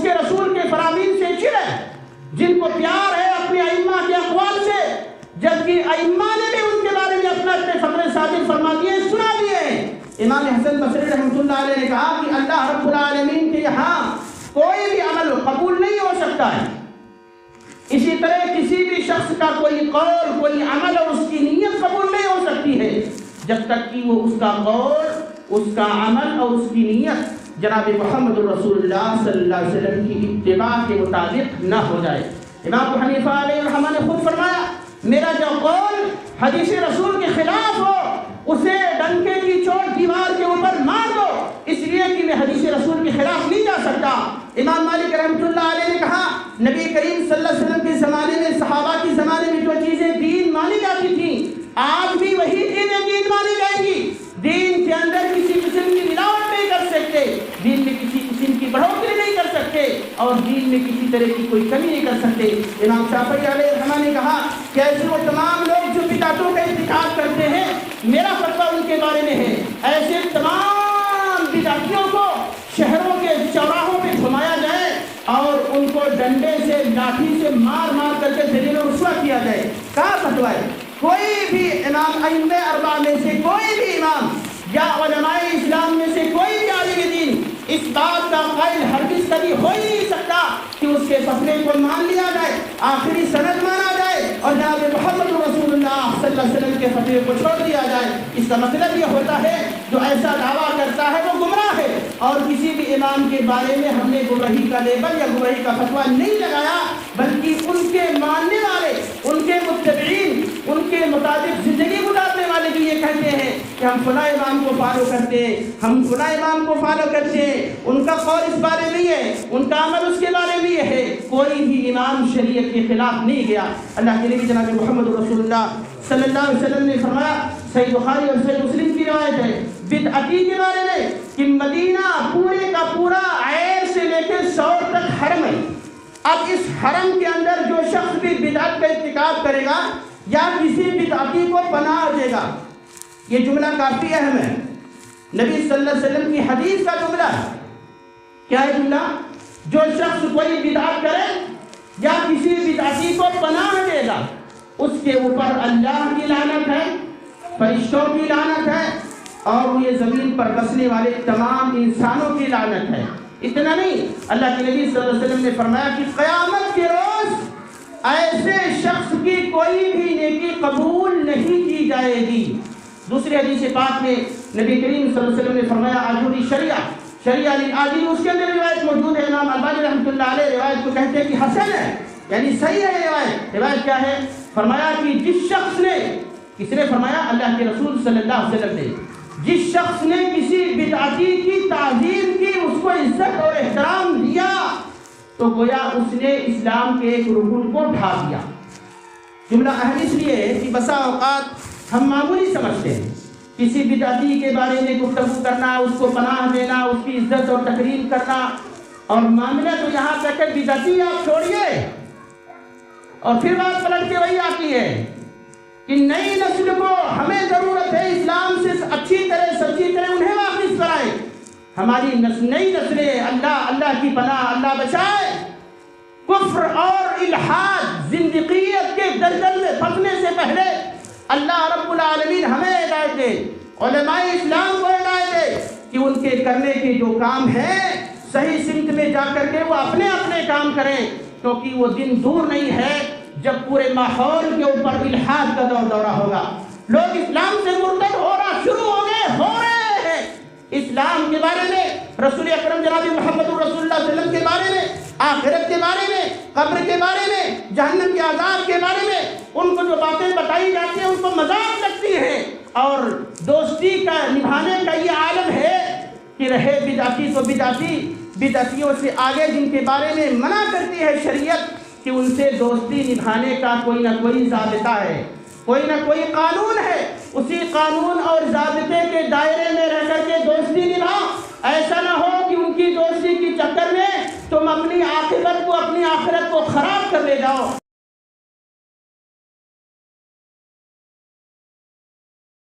کے رسول کے فرامین سے چڑے، جن کو پیار ہے اپنے ائمہ کے اقوال سے، جبکہ ائمہ نے بھی ان کے بارے میں اپنے فقرے صادر فرما دیے، سنا دیے ہیں۔ امام حسن بصری رحمۃ اللہ علیہ نے کہا کہ اللہ رب العالمین کے یہاں کوئی بھی عمل قبول نہیں ہو سکتا ہے، اسی طرح کسی بھی شخص کا کوئی قول، کوئی عمل اور اس کی نیت قبول نہیں ہو سکتی ہے جب تک کہ وہ اس کا قول، اس کا عمل اور اس کی نیت جناب محمد رسول اللہ صلی اللہ علیہ وسلم کی اتباع کے مطابق نہ ہو جائے۔ امام ابو حنیفہ علیہ الرحمہ نے خود فرمایا، میرا جو قول حدیث رسول کے خلاف ہو اسے ڈنکے کی چوٹ دیوار کے اوپر مار دو، اس لیے کہ میں حدیث رسول کے خلاف نہیں جا سکتا۔ امام مالک رحمۃ اللہ علیہ نے کہا، نبی کریم صلی اللہ علیہ وسلم کے زمانے میں، صحابہ کے زمانے میں جو چیزیں دین مانی جاتی تھیں، آج بھی وہی چیزیں دین مانی جائیں گی۔ دین کے اندر کسی قسم کی ملاوٹ نہیں کر سکتے، دین میں کسی قسم کی بڑھوتری نہیں کر سکتے، اور دین میں کسی طرح کی کوئی کمی نہیں کر سکتے۔ امام شافعی علیہ الرحمہ نے کہا کہ ایسے وہ تمام لوگ جو بدعتوں کا ارتکاب کرتے ہیں، میرا فتویٰ ان کے بارے میں ہے، ایسے تمام بدعتیوں کو شہروں کے چوراہوں پہ گھمایا جائے اور ان کو ڈنڈے سے، لاٹھی سے مار مار کر کے ذلیل و رسوا کیا جائے۔ کہا فتویٰ ہے، کوئی بھی امام ائمہ اربعہ میں سے کوئی بھی امام یا علماء اسلام میں سے کوئی بھی عالم دین اس بات کا قائل ہرگز کبھی ہو ہی نہیں سکتا کہ اس کے فتوے کو مان لیا جائے، آخری سند مانا جائے اور جناب محمد رسول اللہ صلی اللہ علیہ وسلم کے فتوے کو چھوڑ دیا جائے۔ اس کا مطلب یہ ہوتا ہے جو ایسا دعویٰ کرتا ہے وہ گمراہ ہے، اور کسی بھی امام کے بارے میں ہم نے گمراہی کا لیبل یا گمراہی کا فتویٰ نہیں لگایا، بلکہ ان کے ماننے والے، ان کے متبعین، ان کے مطابق زندگی گزارنے والے بھی یہ کہتے ہیں کہ ہم فلاں امام کو فالو کرتے ہیں، ہم فلاں امام کو فالو کرتے ہیں، ان کا قول اس بارے میں ہے، ان کا عمل اس کے بارے میں ہے۔ کوئی بھی امام شریعت کے خلاف نہیں گیا۔ اللہ کے نبی جناب محمد رسول اللہ صلی اللہ علیہ وسلم نے فرمایا، صحیح بخاری اور صحیح مسلم کی روایت ہے بدعتی کے بارے میں، کہ مدینہ پورے کا پورا عیر سے لے کے سور تک حرم ہے۔ اب اس حرم کے اندر جو شخص بھی بدعت کا ارتکاب کرے گا یا کسی بدعتی کو پناہ دے گا، یہ جملہ کافی اہم ہے، نبی صلی اللہ علیہ وسلم کی حدیث کا جملہ ہے۔ کیا ہے جملہ؟ جو شخص کوئی بدعت کرے یا کسی بدعتی کو پناہ دے گا، اس کے اوپر اللہ کی لعنت ہے، فرشتوں کی لعنت ہے، اور یہ زمین پر بسنے والے تمام انسانوں کی لعنت ہے۔ اتنا نہیں، اللہ کے نبی صلی اللہ علیہ وسلم نے فرمایا کہ قیامت کے روز ایسے شخص کی کوئی بھی نیکی قبول نہیں کی جائے گی۔ دوسری حدیث پاک میں نبی کریم صلی اللہ علیہ وسلم نے فرمایا، آجوری شریعہ للعاجل، اس کے اندر روایت موجود ہے، امام البانی رحمۃ اللہ علیہ روایت کو کہتے ہیں کہ حسن ہے، یعنی صحیح ہے یہ روایت کیا ہے؟ فرمایا کہ جس شخص نے، کس نے فرمایا؟ اللہ کے رسول صلی اللہ علیہ وسلم نے، جس شخص نے کسی بدعتی کی تعظیم کی، اس کو عزت اور احترام دیا، تو گویا اس نے اسلام کے ایک رکن کو ڈھا دیا۔ جملہ اہم اس لیے ہے کہ بسا اوقات ہم معمولی سمجھتے ہیں، کسی بدعتی کے بارے میں گفتگو کرنا، اس کو پناہ دینا، اس کی عزت اور تکریم کرنا، اور معاملہ تو یہاں تک کہ بدعتی آپ چھوڑیے، اور پھر بات پلٹ کے وہی آتی ہے کہ نئی نسل کو ہمیں ضرورت ہے اسلام سے اچھی طرح سچی طرح انہیں واقف کرائیں۔ ہماری نئی نسلیں اللہ کی پناہ، اللہ بچائے، کفر اور الحاد، زندقیت کے دلدل میں پھنسنے سے پہلے اللہ رب العالمین ہمیں ہدایت دے، علماء اسلام کو ہدایت دے کہ ان کے کرنے کے جو کام ہیں صحیح سمت میں جا کر کے وہ اپنے کام کریں، کیونکہ وہ دن دور نہیں ہے جب پورے ماحول کے اوپر الحاد کا دورہ ہوگا، لوگ اسلام سے مرتد شروع ہو رہے ہیں۔ اسلام کے بارے میں، رسول اکرم جناب محمد رسول اللہ صلی اللہ علیہ وسلم کے بارے میں، آخرت کے بارے میں، قبر کے بارے میں، جہنم کے عذاب کے بارے میں ان کو جو باتیں بتائی جاتی ہیں ان کو مذاق لگتی ہیں، اور دوستی کا نبھانے کا یہ عالم ہے کہ رہے بدعتی تو بدعتیوں سے آگے جن کے بارے میں منع کرتی ہے شریعت کہ ان سے دوستی نبھانے کا کوئی نہ کوئی ضابطہ ہے، کوئی نہ کوئی قانون ہے، اسی قانون اور ضابطے کے دائرے میں رہ کر کے دوستی نبھاؤ۔ ایسا نہ ہو کہ ان کی دوستی کی چکر میں تم اپنی عاقبت کو، اپنی آخرت کو خراب کر لے جاؤ۔